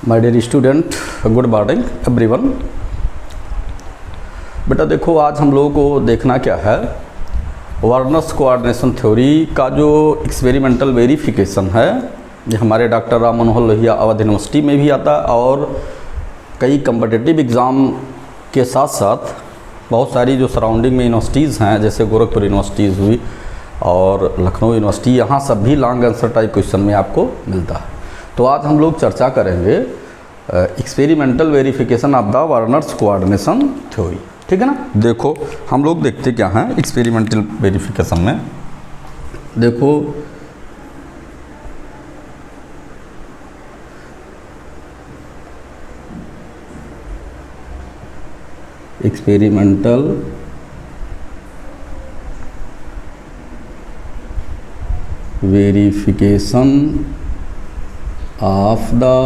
My dear student, good morning everyone. बेटा देखो, आज हम लोगों को देखना क्या है, वार्नर्स कोऑर्डिनेशन थ्योरी का जो एक्सपेरिमेंटल वेरिफिकेशन है। ये हमारे डॉक्टर राम मनोहर लोहिया अवध यूनिवर्सिटी में भी आता है और कई कम्पिटिटिव एग्ज़ाम के साथ साथ बहुत सारी जो सराउंडिंग में यूनिवर्सिटीज़ हैं, जैसे गोरखपुर यूनिवर्सिटीज़ हुई और लखनऊ यूनिवर्सिटी, यहाँ सब भी लॉन्ग आंसर टाइप क्वेश्चन में आपको मिलता है। तो आज हम लोग चर्चा करेंगे experimental verification of the Warners coordination theory. ठीक है ना। देखो हम लोग देखते क्या हैं एक्सपेरिमेंटल वेरिफिकेशन में। देखो experimental verification of the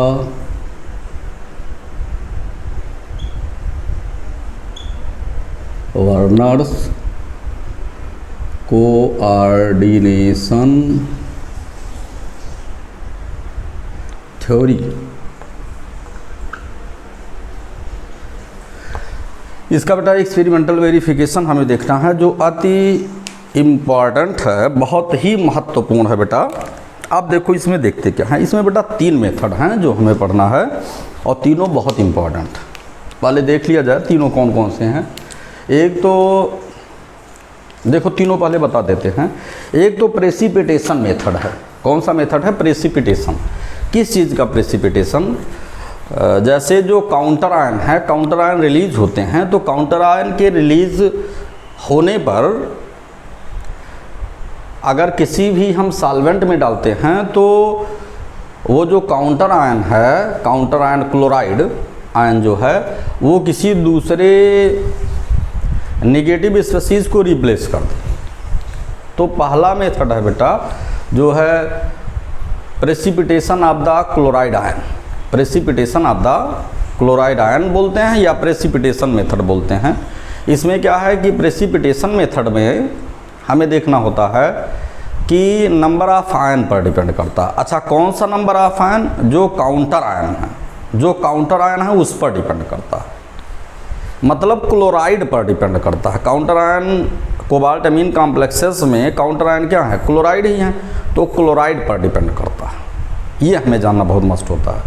Warner's coordination theory। इसका बेटा एक्सपेरिमेंटल वेरिफिकेशन हमें देखना है जो अति इम्पॉर्टेंट है, बहुत ही महत्वपूर्ण है बेटा। आप देखो इसमें देखते क्या है, इसमें बेटा 3 मेथड हैं जो हमें पढ़ना है और तीनों बहुत इम्पॉर्टेंट। पहले देख लिया जाए तीनों कौन कौन से हैं। एक तो देखो तीनों पहले बता देते हैं। एक तो प्रेसिपिटेशन मेथड है। कौन सा मेथड है? प्रेसिपिटेशन। किस चीज़ का प्रेसिपिटेशन? जैसे जो काउंटर आयन है, काउंटर आयन रिलीज होते हैं, तो काउंटर आयन के रिलीज होने पर अगर किसी भी हम सॉल्वेंट में डालते हैं तो वो जो काउंटर आयन है, काउंटर आयन क्लोराइड आयन जो है, वो किसी दूसरे नेगेटिव स्पीशीज़ को रिप्लेस कर दे। तो पहला मेथड है बेटा जो है precipitation of the chloride ion. Precipitation of the chloride ion बोलते हैं या प्रेसिपिटेशन मेथड बोलते हैं। इसमें क्या है कि प्रेसिपिटेशन मेथड में हमें देखना होता है कि नंबर ऑफ आयन पर डिपेंड करता है। अच्छा, कौन सा नंबर ऑफ आयन? जो काउंटर आयन है, जो काउंटर आयन है उस पर डिपेंड करता है, मतलब क्लोराइड पर डिपेंड करता है। काउंटर आयन कोबाल्ट अमीन कॉम्प्लेक्सेस में काउंटर आयन क्या है? क्लोराइड ही है, तो क्लोराइड पर डिपेंड करता है। ये हमें जानना बहुत मस्ट होता है।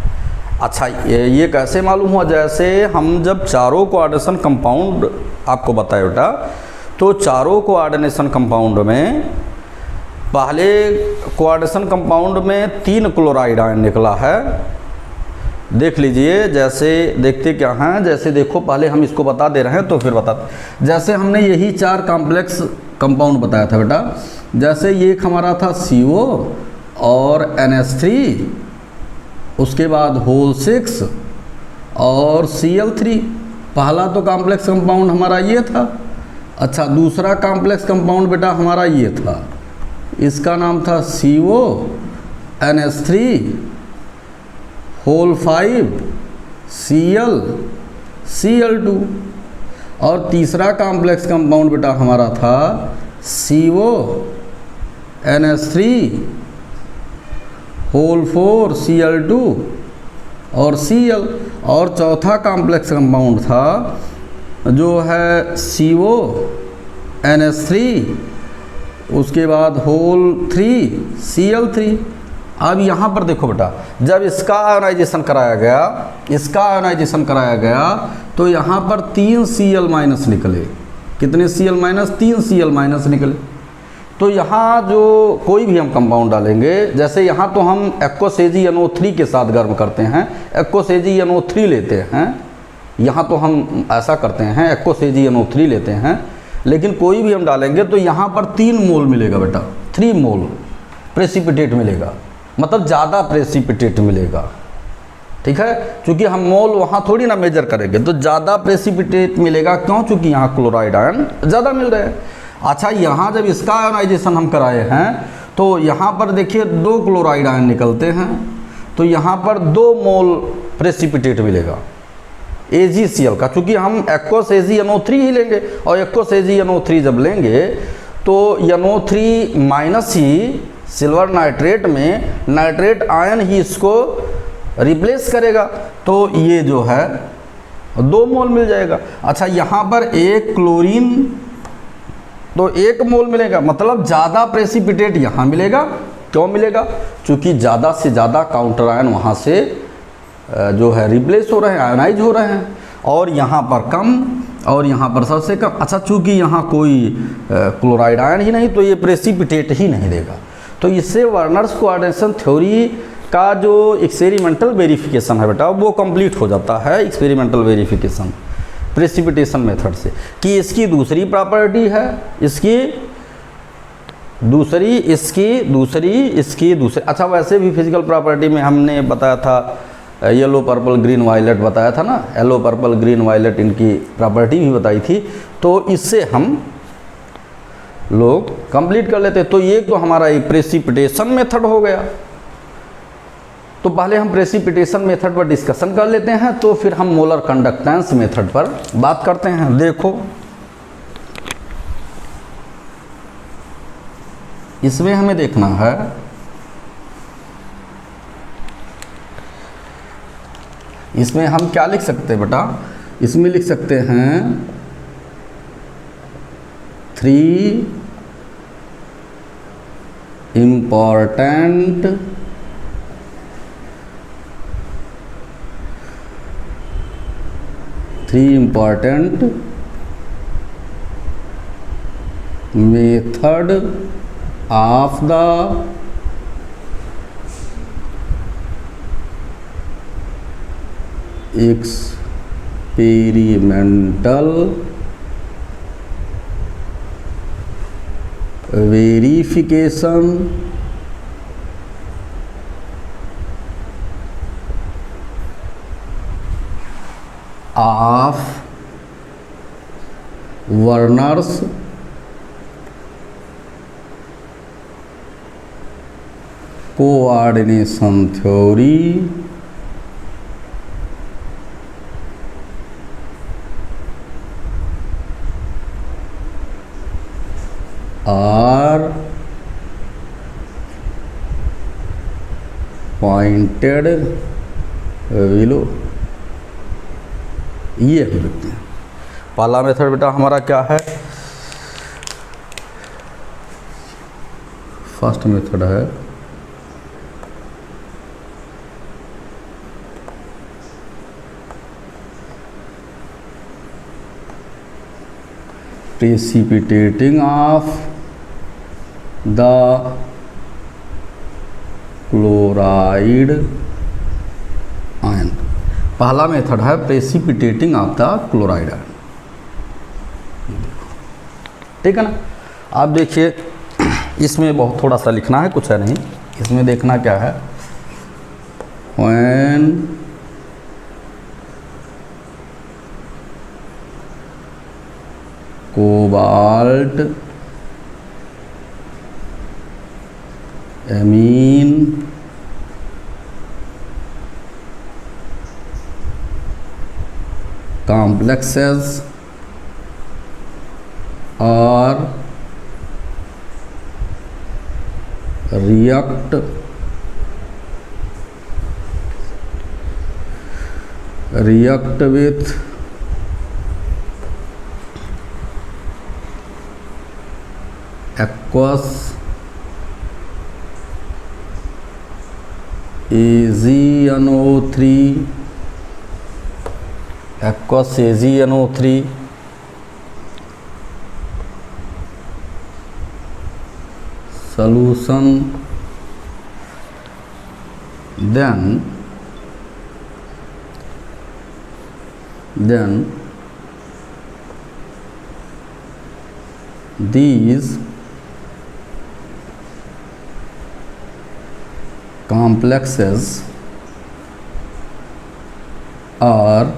अच्छा, ये कैसे मालूम हुआ? जैसे हम जब चारों कोऑर्डिनेशन कंपाउंड आपको बताए बेटा, तो चारों कोऑर्डिनेशन कंपाउंड में पहले कोऑर्डिनेशन कंपाउंड में 3 क्लोराइड आयन निकला है। देख लीजिए, जैसे देखते क्या हैं, जैसे देखो पहले हम इसको बता दे रहे हैं तो फिर बताते। जैसे हमने यही 4 कॉम्प्लेक्स कंपाउंड बताया था बेटा। जैसे ये हमारा था CO और NH3, उसके बाद होल 6 और Cl3। पहला तो कॉम्प्लेक्स कंपाउंड हमारा ये था। अच्छा, दूसरा कॉम्प्लेक्स कंपाउंड बेटा हमारा ये था, इसका नाम था CO NH3 whole 5 Cl Cl2। और तीसरा कॉम्प्लेक्स कंपाउंड बेटा हमारा था CO NH3 होल 4 Cl2 और Cl। और चौथा कॉम्प्लेक्स कंपाउंड था जो है CO NH3, उसके बाद होल 3 Cl3। अब यहाँ पर देखो बेटा, जब इसका आयोनाइजेशन कराया गया, इसका आयोनाइजेशन कराया गया, तो यहाँ पर 3 Cl माइनस निकले। कितने Cl माइनस? 3 Cl माइनस निकले। तो यहाँ जो कोई भी हम कंपाउंड डालेंगे, जैसे यहाँ तो हम एक्वस AgNO3 के साथ गर्म करते हैं, एक्वस AgNO3 लेते हैं। यहाँ तो हम ऐसा करते हैं, एक्वस AgNO3 लेते हैं, लेकिन कोई भी हम डालेंगे तो यहाँ पर 3 मोल मिलेगा बेटा, 3 मोल प्रेसिपिटेट मिलेगा, मतलब ज़्यादा प्रेसिपिटेट मिलेगा। ठीक है, क्योंकि हम मोल वहाँ थोड़ी ना मेजर करेंगे, तो ज़्यादा प्रेसिपिटेट मिलेगा। क्यों? क्योंकि यहाँ क्लोराइड आयन ज़्यादा मिल रहे हैं। अच्छा, यहाँ जब इसका आयोनाइजेशन हम कराए हैं तो यहाँ पर देखिए 2 क्लोराइड आयन निकलते हैं, तो यहाँ पर 2 मोल प्रेसिपिटेट मिलेगा AgCl का, क्योंकि हम एक्वस AgNO3 ही लेंगे। और एक्वस AgNO3 जब लेंगे तो NO3 माइनस ही सिल्वर नाइट्रेट में नाइट्रेट आयन ही इसको रिप्लेस करेगा तो ये जो है 2 मोल मिल जाएगा। अच्छा, यहाँ पर 1 क्लोरीन तो 1 मोल मिलेगा, मतलब ज़्यादा प्रेसिपिटेट यहाँ मिलेगा। क्यों मिलेगा? क्योंकि ज़्यादा से ज़्यादा काउंटर आयन वहाँ से जो है रिप्लेस हो रहे हैं, आयोनाइज हो रहे हैं, और यहाँ पर कम और यहाँ पर सबसे कम। अच्छा, चूँकि यहाँ कोई क्लोराइड आयन ही नहीं तो ये प्रेसिपिटेट ही नहीं देगा। तो इससे वर्नर्स कोऑर्डिनेशन थ्योरी का जो एक्सपेरिमेंटल वेरिफिकेशन है बेटा वो कंप्लीट हो जाता है। एक्सपेरिमेंटल वेरिफिकेशन प्रेसिपिटेशन मेथड से कि इसकी दूसरी प्रॉपर्टी है, इसकी दूसरी। अच्छा, वैसे भी फिजिकल प्रॉपर्टी में हमने बताया था, येलो पर्पल ग्रीन वायलेट बताया था ना, येलो पर्पल ग्रीन वायलेट इनकी प्रॉपर्टी भी बताई थी। तो इससे हम लोग कंप्लीट कर लेते। तो ये तो हमारा एक प्रेसिपिटेशन मेथड हो गया। तो पहले हम प्रेसिपिटेशन मेथड पर डिस्कशन कर लेते हैं, तो फिर हम मोलर कंडक्टेंस मेथड पर बात करते हैं। देखो, इसमें हमें देखना है इसमें हम क्या लिख सकते हैं बेटा? इसमें लिख सकते हैं 3 important method of the experimental verification of Werner's coordination theory are pointed below। ये हम लिखते हैं। पहला मेथड बेटा हमारा क्या है? फर्स्ट मेथड है precipitating of the chloride ion। पहला मेथड है precipitating of the chloride ion. ठीक है ना? आप देखिए, इसमें बहुत थोड़ा सा लिखना है, कुछ है नहीं। इसमें देखना क्या है, when cobalt amine complexes are react with aqueous AgNO3 solution, then these complexes are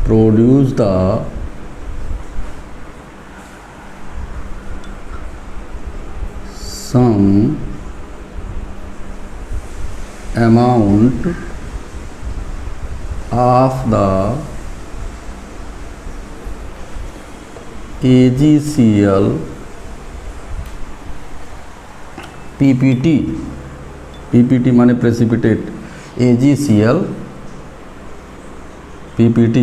produce the some amount of the AgCl PPT PPT माने precipitate, AgCl PPT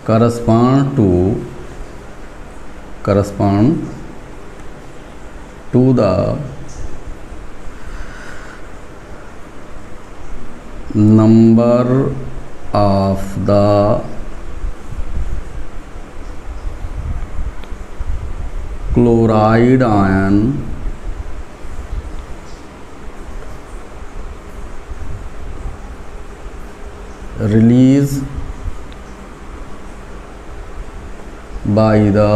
correspond to the number of the chloride ion released by the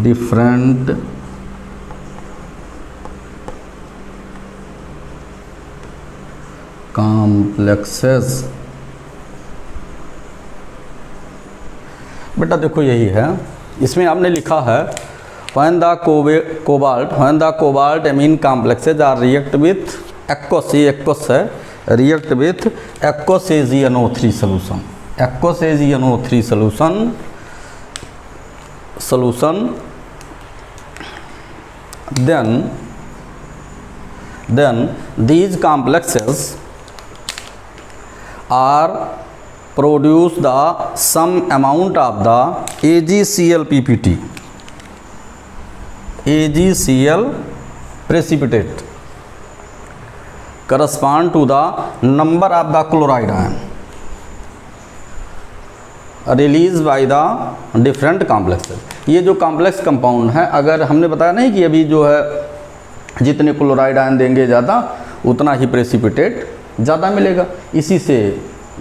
different complexes। बेटा देखो यही है, इसमें आपने लिखा है when the cobalt amine complexes are react with aqueous, ये aqueous है, react with aqueous AgNO3 solution, aqueous AgNO3 solution then these complexes are produce the some amount of the AgCl PPT, AgCl precipitate correspond to the number of the chloride ion released by the different complexes। ये जो complex compound है, अगर हमने बताया नहीं कि अभी जो है जितने क्लोराइड आयन देंगे ज़्यादा उतना ही प्रेसिपिटेट ज़्यादा मिलेगा, इसी से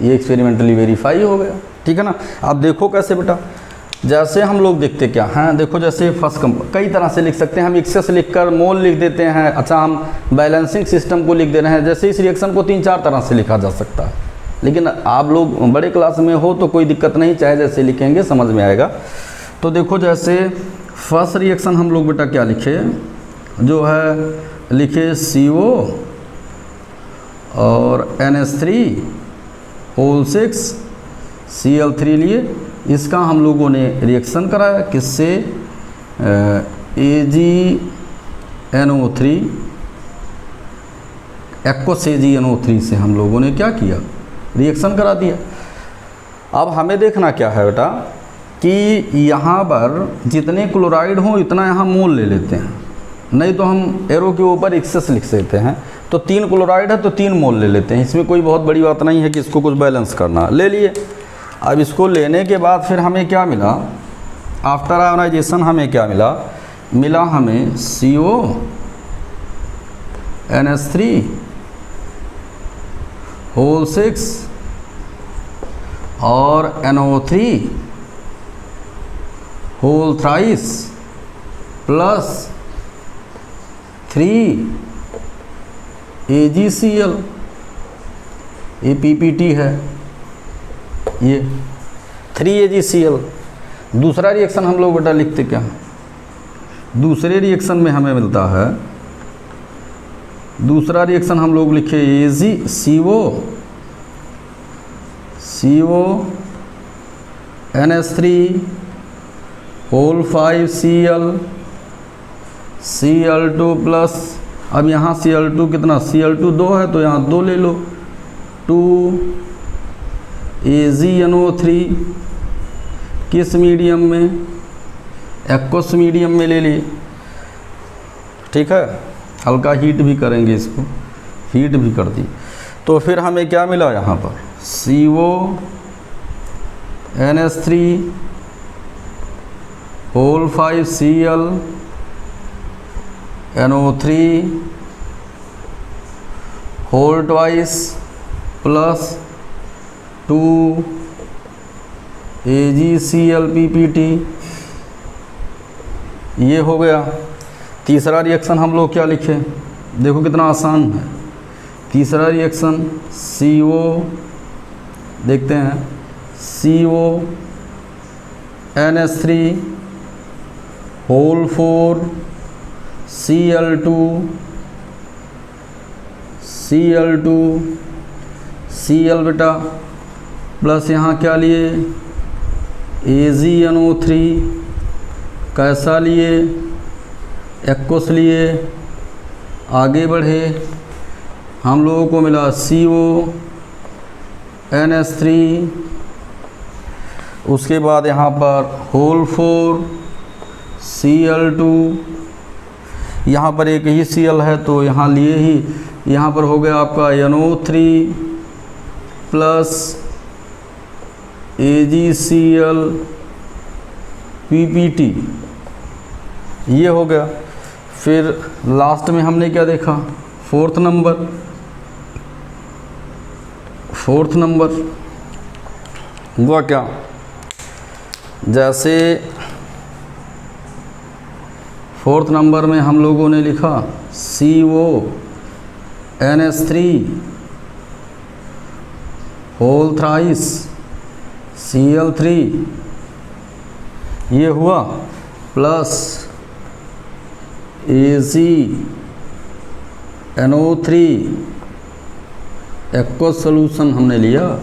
ये एक्सपेरिमेंटली वेरीफाई हो गया। ठीक है ना। अब देखो कैसे बेटा, जैसे हम लोग देखते क्या हैं, देखो जैसे फर्स्ट कई तरह से लिख सकते हैं हम, एक्सेस लिखकर मोल लिख देते हैं, अच्छा हम बैलेंसिंग सिस्टम को लिख दे रहे हैं, जैसे इस रिएक्शन को 3-4 तरह से लिखा जा सकता है, लेकिन आप लोग बड़े क्लास में हो तो कोई दिक्कत नहीं, चाहे जैसे लिखेंगे समझ में आएगा। तो देखो जैसे फर्स्ट रिएक्शन हम लोग बेटा क्या लिखे, जो है लिखे CO और NH3 Cl3 लिए, इसका हम लोगों ने रिएक्शन कराया किससे, AgNO3 एक्वस AgNO3 से हम लोगों ने क्या किया, रिएक्शन करा दिया। अब हमें देखना क्या है बेटा कि यहाँ पर जितने क्लोराइड हों इतना यहाँ मोल ले लेते हैं, नहीं तो हम एरो के ऊपर एक्सेस लिख सकते हैं। तो 3 क्लोराइड है तो 3 मोल ले लेते हैं, इसमें कोई बहुत बड़ी बात नहीं है कि इसको कुछ बैलेंस करना, ले लिए। अब इसको लेने के बाद फिर हमें क्या मिला, आफ्टर आयोनाइजेशन हमें क्या मिला हमें CO NH3 होल 6 और NO3 whole thrice plus 3 AgCl, ये PPT है, ये 3 AgCl। दूसरा रिएक्शन हम लोग बेटा लिखते क्या, दूसरे रिएक्शन में हमें मिलता है, दूसरा रिएक्शन हम लोग लिखे CO NH3 whole 5 Cl2 plus, अब यहाँ Cl2 कितना, Cl2 2 है तो यहाँ 2 ले लो, 2 AgNO3 किस मीडियम में, एक्वस मीडियम में ले लिए। ठीक है, हल्का हीट भी करेंगे इसको, हीट भी कर दी। तो फिर हमें क्या मिला यहाँ पर, CO NH3 whole 5 Cl NO3 whole twice plus 2 AgCl PPT, ये हो गया। तीसरा रिएक्शन हम लोग क्या लिखे, देखो कितना आसान है। तीसरा रिएक्शन CO, देखते हैं CO NH3 whole 4 Cl2 Cl बेटा प्लस यहाँ क्या लिए AgNO3 कैसा लिए, एक्वस लिए, आगे बढ़े, हम लोगों को मिला CONH3, उसके बाद यहाँ पर होल 4 Cl2, यहाँ पर एक ही Cl है तो यहाँ लिए ही, यहाँ पर हो गया आपका NO3 प्लस AgCl PPT, ये हो गया। फिर लास्ट में हमने क्या देखा, फोर्थ नंबर हुआ क्या, जैसे फोर्थ नंबर में हम लोगों ने लिखा CONH3 होल थ्राइस Cl3, ये हुआ, प्लस AgNO3 एक्वस सोल्यूशन हमने लिया,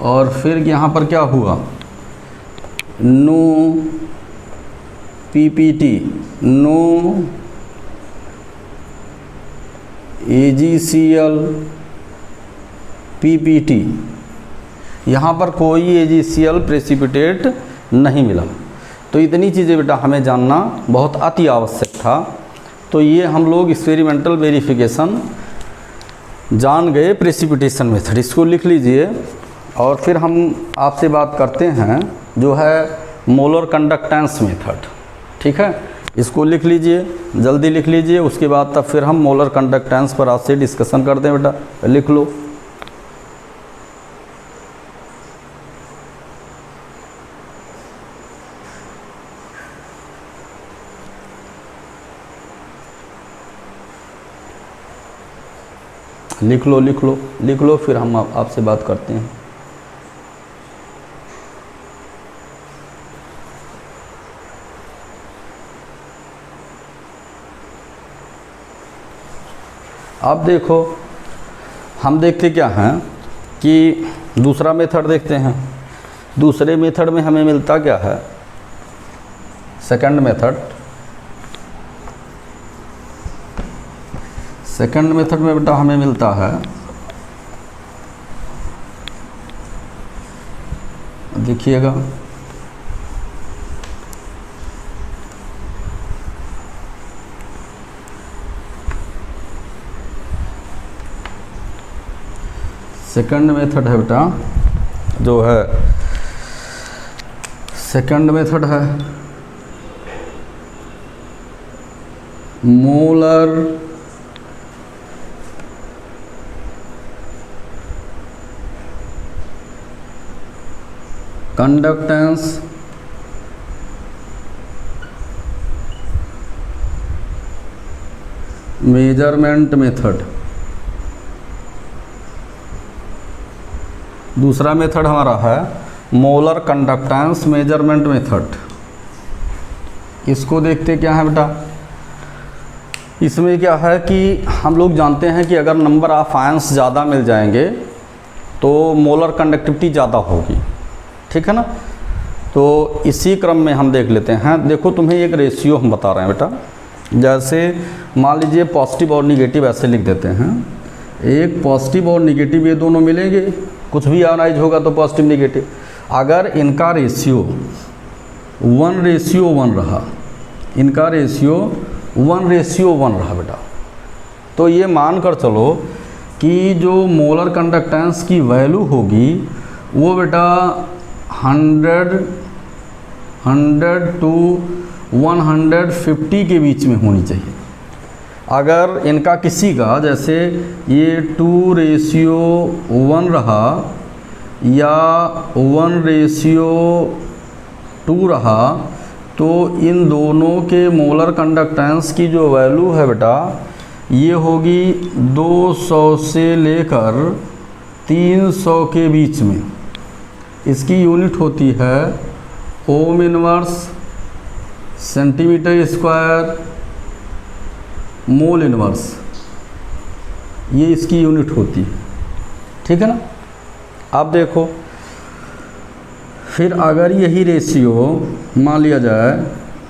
और फिर यहाँ पर क्या हुआ, no PPT, no AgCl PPT, यहाँ पर कोई AgCl प्रेसिपिटेट नहीं मिला। तो इतनी चीज़ें बेटा हमें जानना बहुत अति आवश्यक था। तो ये हम लोग एक्सपेरिमेंटल वेरिफिकेशन जान गए प्रेसिपिटेशन मेथड, इसको लिख लीजिए। और फिर हम आपसे बात करते हैं जो है मोलर कंडक्टेंस मेथड, ठीक है, इसको लिख लीजिए, जल्दी लिख लीजिए। उसके बाद तब फिर हम मोलर कंडक्टेंस पर आपसे डिस्कशन करते हैं बेटा, लिख लो। लिख लो, फिर हम आपसे बात करते हैं। अब देखो, हम देखते क्या हैं कि दूसरा मेथड देखते हैं। दूसरे मेथड में हमें मिलता क्या है, सेकंड मेथड में बेटा हमें मिलता है, देखिएगा, सेकंड मेथड है बेटा, जो है सेकंड मेथड है मोलर कंडक्टेंस मेजरमेंट मेथड। दूसरा मेथड हमारा है मोलर कंडक्टेंस मेजरमेंट मेथड। इसको देखते क्या है बेटा, इसमें क्या है कि हम लोग जानते हैं कि अगर नंबर ऑफ आयंस ज़्यादा मिल जाएंगे तो मोलर कंडक्टिविटी ज़्यादा होगी, ठीक है ना। तो इसी क्रम में हम देख लेते हैं। देखो तुम्हें एक रेशियो हम बता रहे हैं बेटा, जैसे मान लीजिए पॉजिटिव और निगेटिव ऐसे लिख देते हैं। एक पॉजिटिव और निगेटिव ये दोनों मिलेंगे, कुछ भी आयोनाइज होगा तो पॉजिटिव निगेटिव। अगर इनका रेशियो 1:1 रहा, इनका रेशियो 1:1 रहा बेटा, तो ये मान कर चलो कि जो मोलर कंडक्टेंस की वैल्यू होगी वो बेटा 100 to 150 के बीच में होनी चाहिए। अगर इनका किसी का जैसे ये 2:1 रहा या 1:2 रहा, तो इन दोनों के मोलर कंडक्टेंस की जो वैल्यू है बेटा ये होगी 200 से लेकर 300 के बीच में। इसकी यूनिट होती है ohm inverse, centimetre square, mole inverse, ये इसकी यूनिट होती है, ठीक है ना। अब देखो फिर अगर यही रेशियो मान लिया जाए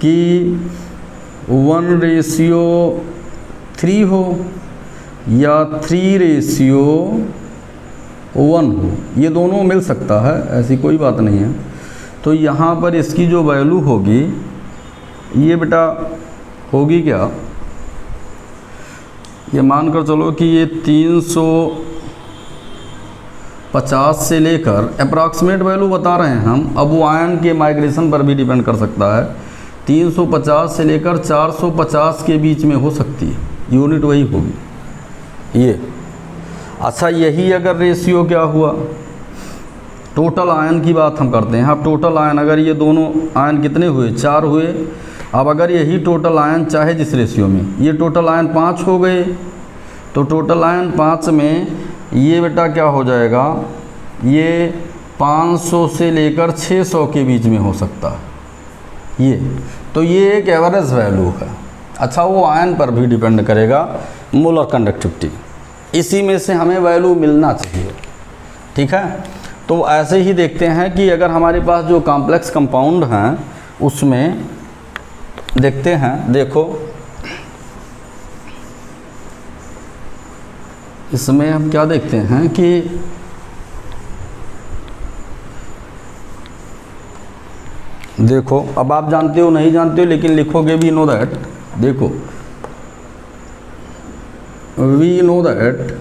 कि 1:3 हो या 3:1 हो, ये दोनों मिल सकता है, ऐसी कोई बात नहीं है। तो यहाँ पर इसकी जो वैल्यू होगी ये बेटा होगी क्या, ये मानकर चलो कि ये 350 से लेकर अप्रॉक्सीमेट वैल्यू बता रहे हैं हम, अब वो आयन के माइग्रेशन पर भी डिपेंड कर सकता है। 350 से लेकर 450 के बीच में हो सकती है, यूनिट वही होगी ये। अच्छा, यही अगर रेशियो क्या हुआ, टोटल आयन की बात हम करते हैं। अब टोटल आयन, अगर ये दोनों आयन कितने हुए, 4 हुए। अब अगर यही टोटल आयन चाहे जिस रेशियो में, ये टोटल आयन 5 हो गए, तो टोटल आयन 5 में ये बेटा क्या हो जाएगा, ये 500 से लेकर 600 के बीच में हो सकता है ये। तो ये एक एवरेज वैल्यू है। अच्छा, वो आयन पर भी डिपेंड करेगा, मोलर कंडक्टिविटी, इसी में से हमें वैल्यू मिलना चाहिए। ठीक है, तो ऐसे ही देखते हैं कि अगर हमारे पास जो कॉम्प्लेक्स कंपाउंड हैं उसमें देखते हैं, देखो इसमें हम क्या देखते हैं कि देखो, अब आप जानते हो नहीं जानते हो लेकिन लिखोगे भी, नो दैट, देखो we know that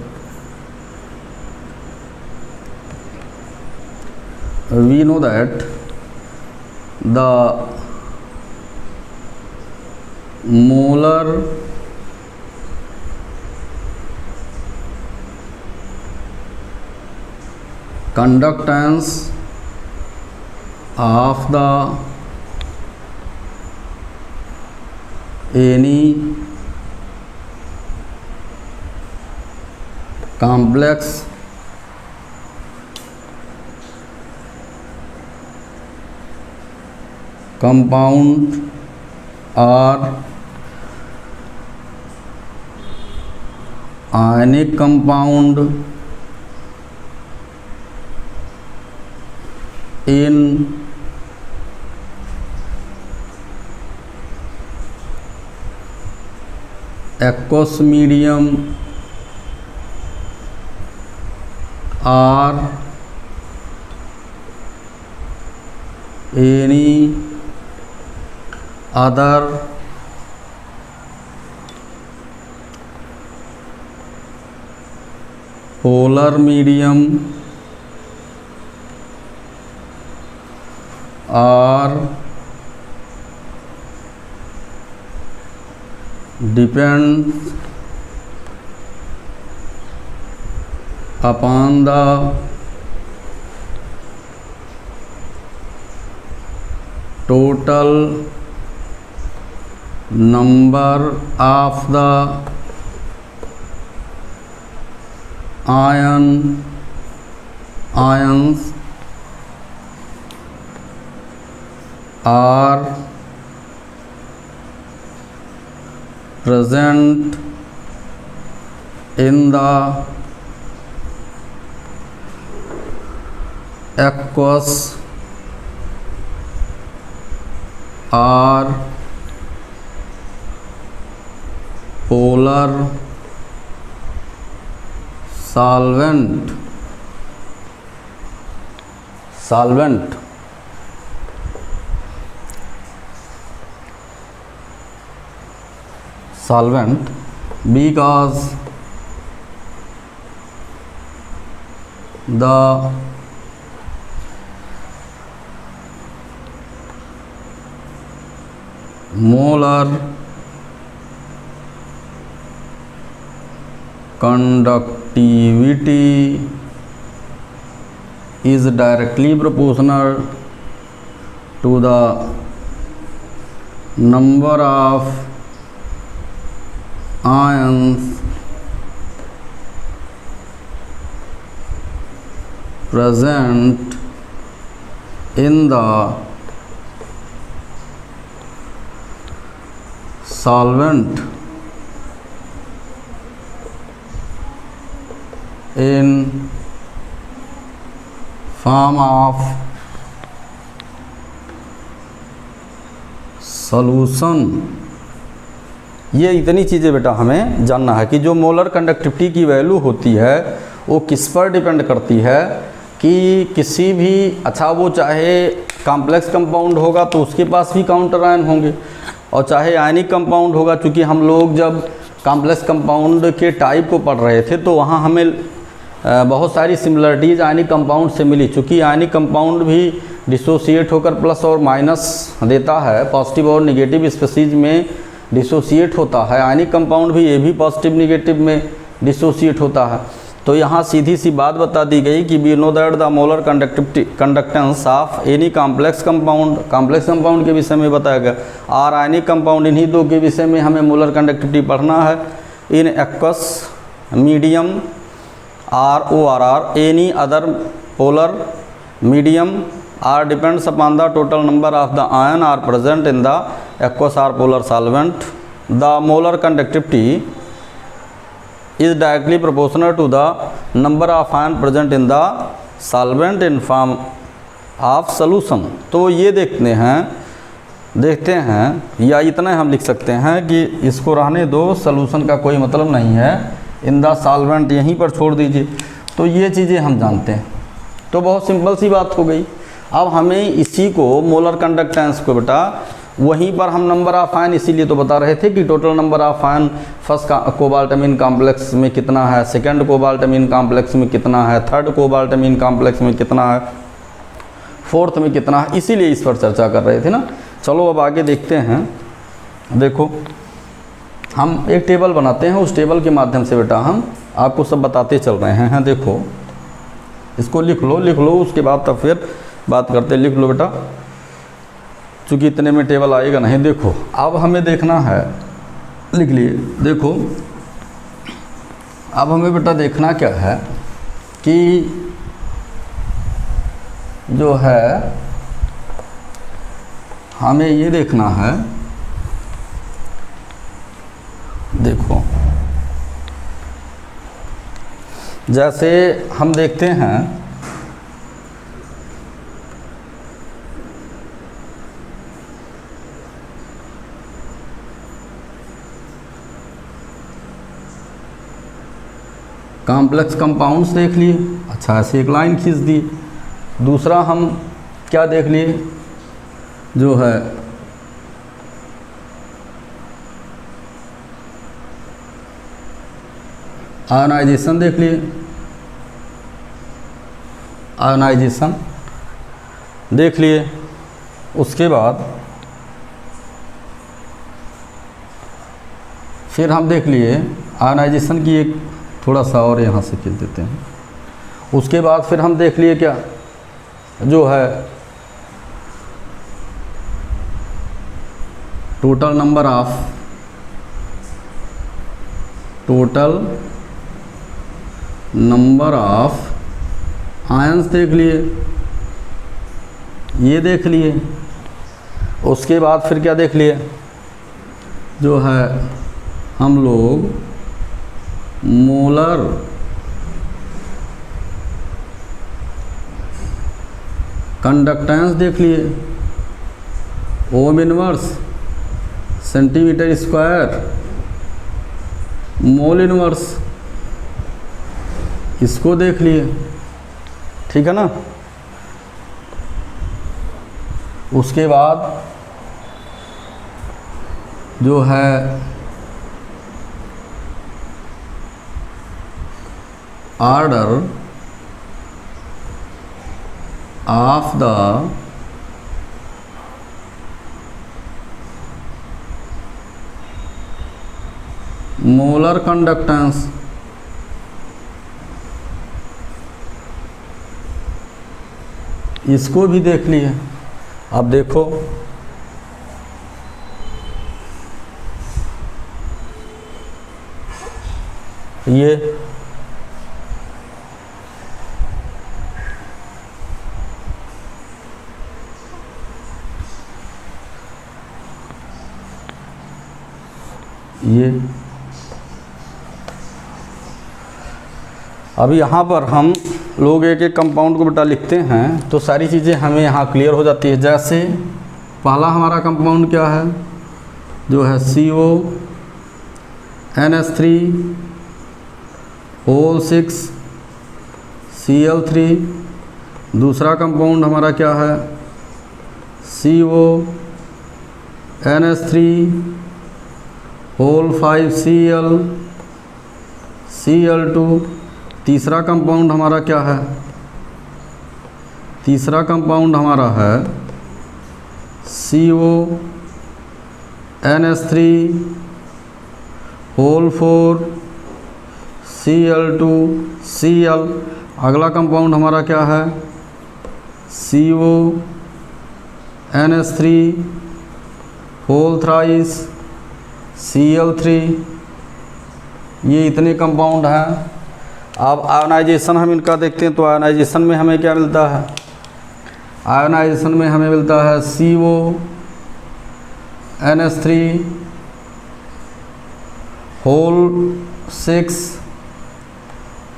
the molar conductance of the any complex compound or ionic compound in aqueous medium or any other polar medium or depends upon the total number of the ions are present in the aqueous or polar solvent because the molar conductivity is directly proportional to the number of ions present in the solvent in form of solution. ये इतनी चीज़ें बेटा हमें जानना है कि जो molar conductivity की वैल्यू होती है वो किस पर डिपेंड करती है कि किसी भी, अच्छा वो चाहे कॉम्प्लेक्स कंपाउंड होगा तो उसके पास भी काउंटर आयन होंगे, और चाहे आयनिक कंपाउंड होगा, चूँकि हम लोग जब कॉम्प्लेक्स कंपाउंड के टाइप को पढ़ रहे थे तो वहाँ हमें बहुत सारी सिमिलरिटीज़ आयनिक कंपाउंड से मिली। चूँकि आयनिक कंपाउंड भी डिसोसिएट होकर प्लस और माइनस देता है, पॉजिटिव और निगेटिव स्पीशीज में डिसोसिएट होता है, आयनिक कंपाउंड भी ये भी पॉजिटिव निगेटिव में डिसोसिएट होता है। तो यहाँ सीधी सी बात बता दी गई कि we know that the molar conductance of any complex compound के विषय में बताया गया, और आयनिक कंपाउंड इन्हीं दो के विषय में हमें मोलर कंडक्टिविटी पढ़ना है। In aqueous medium ROR any other polar medium R depends upon the total number of the ion are present in the aqueous or polar solvent. The molar conductivity is directly proportional to the number of ion present in the solvent in form of solution. तो ये देखते हैं या इतना हम लिख सकते हैं कि इसको रहने दो, सॉल्यूशन का कोई मतलब नहीं है, इन द सॉल्वेंट यहीं पर छोड़ दीजिए। तो ये चीज़ें हम जानते हैं, तो बहुत सिंपल सी बात हो गई। अब हमें इसी को मोलर कंडक्टेंस को बेटा वहीं पर हम नंबर ऑफ आयन इसीलिए तो बता रहे थे कि total number of ion first cobaltamine complex में कितना है, सेकंड कोबाल्टमीन कॉम्प्लेक्स में कितना है, थर्ड कोबाल्टमीन कॉम्प्लेक्स में कितना है, फोर्थ में कितना है, इसीलिए इस पर चर्चा कर रहे थे ना। चलो अब आगे देखते हैं। देखो हम एक टेबल बनाते हैं, उस टेबल के माध्यम से बेटा हम आपको सब बताते चल रहे हैं। देखो इसको लिख लो, उसके बाद तब फिर बात करते। लिख लो बेटा, चूँकि इतने में टेबल आएगा नहीं। देखो अब हमें देखना है, लिख लिए। देखो अब हमें बेटा देखना क्या है कि जो है हमें ये देखना है, देखो जैसे हम देखते हैं कॉम्प्लेक्स कंपाउंड्स देख लिए, अच्छा ऐसे एक लाइन खींच दी। दूसरा हम क्या देख लिए, जो है आयोनाइजेशन देख लिए, आयोनाइजेशन देख लिए। उसके बाद फिर हम देख लिए आयोनाइजेशन की एक थोड़ा सा और यहाँ से खींच देते हैं। उसके बाद फिर हम देख लिए क्या, जो है टोटल नंबर ऑफ आयंस देख लिए, ये देख लिए। उसके बाद फिर क्या देख लिए, जो है हम लोग मोलर कंडक्टेंस देख लिए, ohm inverse centimetre square mole inverse, इसको देख लिए, ठीक है ना। उसके बाद जो है order of the molar conductance, इसको भी देख लिए। अब देखो ये अब यहाँ पर हम लोग एक एक कंपाउंड को बेटा लिखते हैं तो सारी चीज़ें हमें यहाँ क्लियर हो जाती है। जैसे पहला हमारा कंपाउंड क्या है, जो है CONH3O6Cl3। दूसरा कंपाउंड हमारा क्या है, CONH3O5Cl2। तीसरा कंपाउंड हमारा क्या है, तीसरा कंपाउंड हमारा है CONH3O4Cl2Cl। अगला कंपाउंड हमारा क्या है, CONH3 ये इतने कंपाउंड हैं। अब आयोनाइजेशन हम इनका देखते हैं, तो आयोनाइजेशन में हमें क्या मिलता है, आयोनाइजेशन में हमें मिलता है CONH3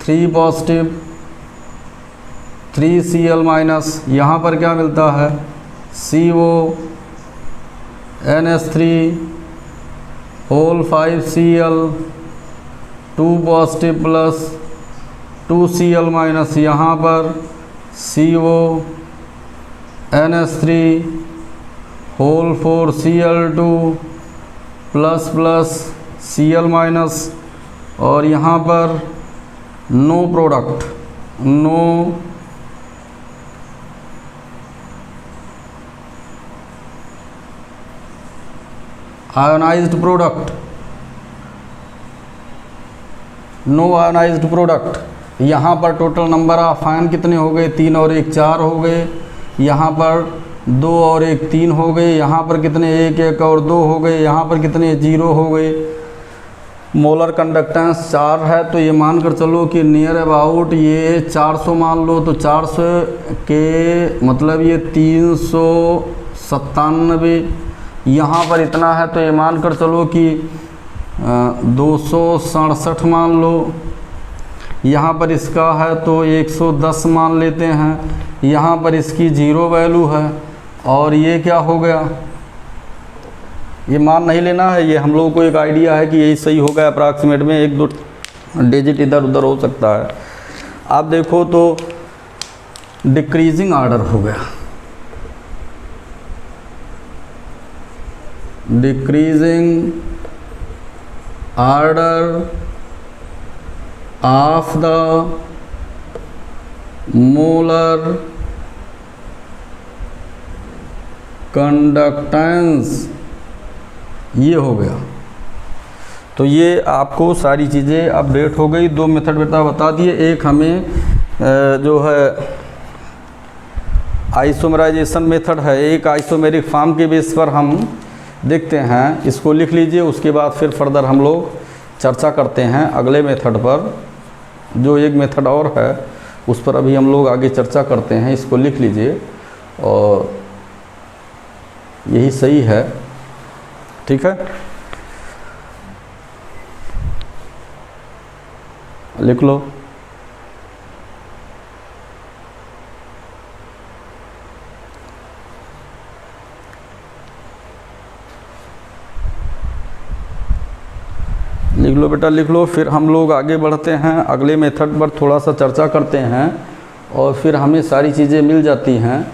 3 पॉजिटिव 3Cl माइनस। यहाँ पर क्या मिलता है, CONH3 2 positive plus 2Cl minus. यहाँ पर CONH3 plus plus Cl minus. और यहाँ पर no product, no ionized product, no ionized product. यहाँ पर टोटल नंबर ऑफ आयन कितने हो गए, 3 और 1 4 हो गए। यहाँ पर 2 और 1 3 हो गए। यहाँ पर कितने 1 1 और 2 हो गए। यहाँ पर कितने 0 हो गए। मोलर कंडक्टेंस 4 है, तो ये मान कर चलो कि नियर अबाउट ये 400 मान लो, तो 400 के मतलब ये 397। यहाँ पर इतना है, तो ये मान कर चलो कि 267 मान लो। यहाँ पर इसका है तो 110 मान लेते हैं। यहाँ पर इसकी 0 वैल्यू है। और ये क्या हो गया, ये मान नहीं लेना है, ये हम लोगों को एक आइडिया है कि यही सही होगा अप्रॉक्सीमेट में, 1 2 डिजिट इधर उधर हो सकता है। आप देखो तो डिक्रीजिंग ऑर्डर हो गया, decreasing order of the molar conductance, ये हो गया। तो ये आपको सारी चीज़ें अपडेट हो गई। 2 मेथड बेटा बता दिए। एक हमें जो है आइसोमराइजेशन मेथड है, एक आइसोमेरिक फॉर्म के बेस पर हम देखते हैं। इसको लिख लीजिए, उसके बाद फिर फर्दर हम लोग चर्चा करते हैं अगले मेथड पर। जो एक मेथड और है उस पर अभी हम लोग आगे चर्चा करते हैं। इसको लिख लीजिए और यही सही है, ठीक है, लिख लो। लिख लो बेटा, लिख लो। फिर हम लोग आगे बढ़ते हैं, अगले मेथड पर थोड़ा सा चर्चा करते हैं और फिर हमें सारी चीज़ें मिल जाती हैं।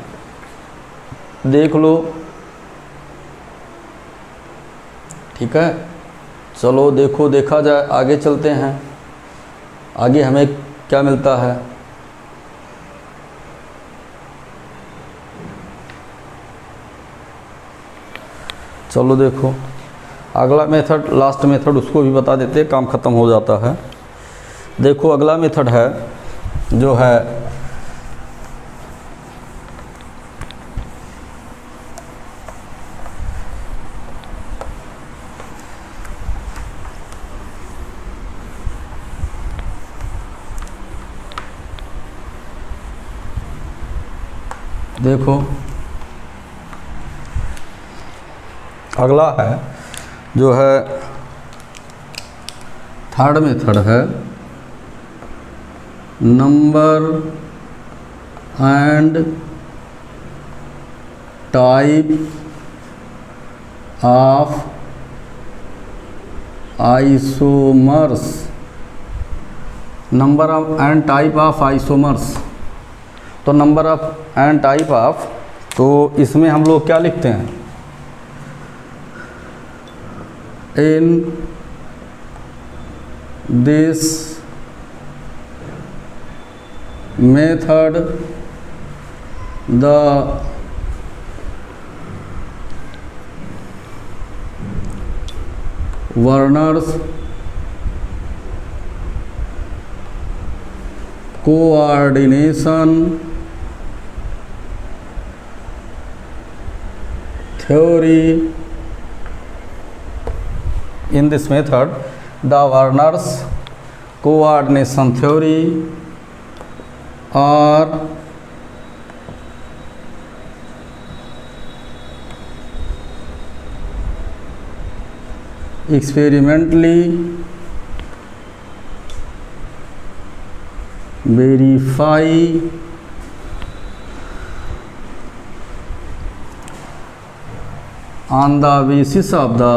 देख लो, ठीक है। चलो देखो, देखा जाए, आगे चलते हैं। आगे हमें क्या मिलता है। चलो देखो, अगला मेथड, लास्ट मेथड, उसको भी बता देते, काम ख़त्म हो जाता है। देखो अगला मेथड है जो है देखो अगला है जो है थर्ड मेथड है, number and type of isomers, number of and type of isomers. तो number of and type of, तो इसमें हम लोग क्या लिखते हैं, in this method the Werner's coordination theory, in this method the Werner's coordination theory are experimentally verify on the basis of the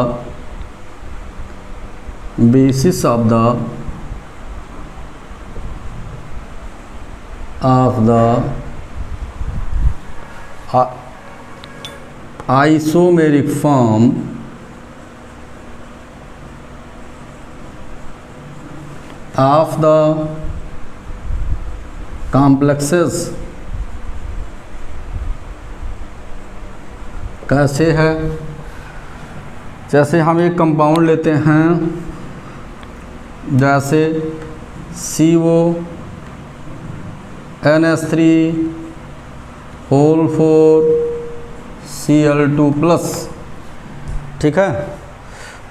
isomeric form of the complexes। कैसे है, जैसे हम एक कंपाउंड लेते हैं, जैसे CO NH3 होल 4 Cl2+, ठीक है।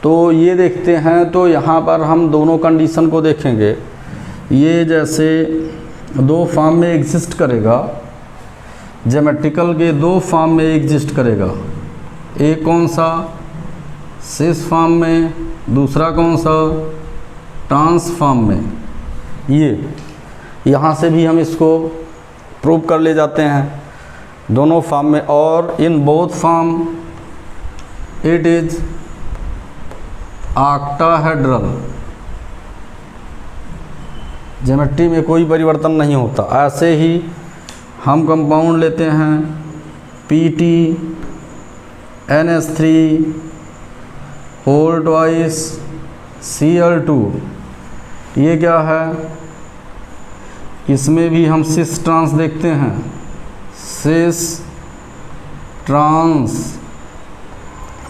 तो ये देखते हैं, तो यहाँ पर हम दोनों कंडीशन को देखेंगे। ये जैसे दो फॉर्म में एग्जिस्ट करेगा, ज्योमेट्रिकल के दो फॉर्म में एग्जिस्ट करेगा, एक कौन सा सिस फॉर्म में, दूसरा कौन सा ट्रांस फॉर्म में। ये यहाँ से भी हम इसको प्रूव कर ले जाते हैं दोनों फॉर्म में, और in both form it is octahedral, geometry में कोई परिवर्तन नहीं होता। ऐसे ही हम कंपाउंड लेते हैं PT NH3 whole twice Cl2, ये क्या है, इसमें भी हम सिस ट्रांस देखते हैं, cis trans,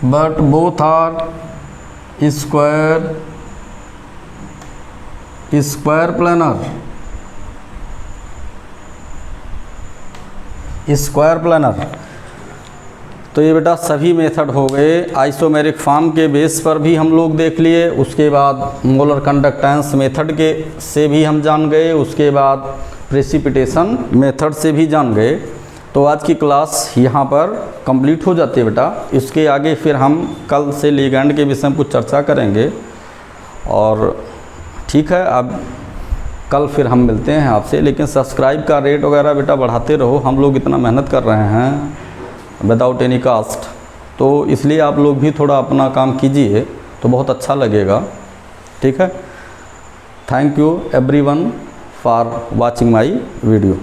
but both are square planar. तो ये बेटा सभी मेथड हो गए। आइसोमेरिक फॉर्म के बेस पर भी हम लोग देख लिए, उसके बाद मोलर कंडक्टेंस मेथड के से भी हम जान गए, उसके बाद प्रेसिपिटेशन मेथड से भी जान गए। तो आज की क्लास यहाँ पर कंप्लीट हो जाती है बेटा। इसके आगे फिर हम कल से लिगैंड के विषय में कुछ चर्चा करेंगे, और ठीक है, अब कल फिर हम मिलते हैं आपसे। लेकिन सब्सक्राइब का रेट वगैरह बेटा बढ़ाते रहो, हम लोग इतना मेहनत कर रहे हैं विदाउट एनी कास्ट, तो इसलिए आप लोग भी थोड़ा अपना काम कीजिए तो बहुत अच्छा लगेगा, ठीक है। Thank you everyone for watching my video.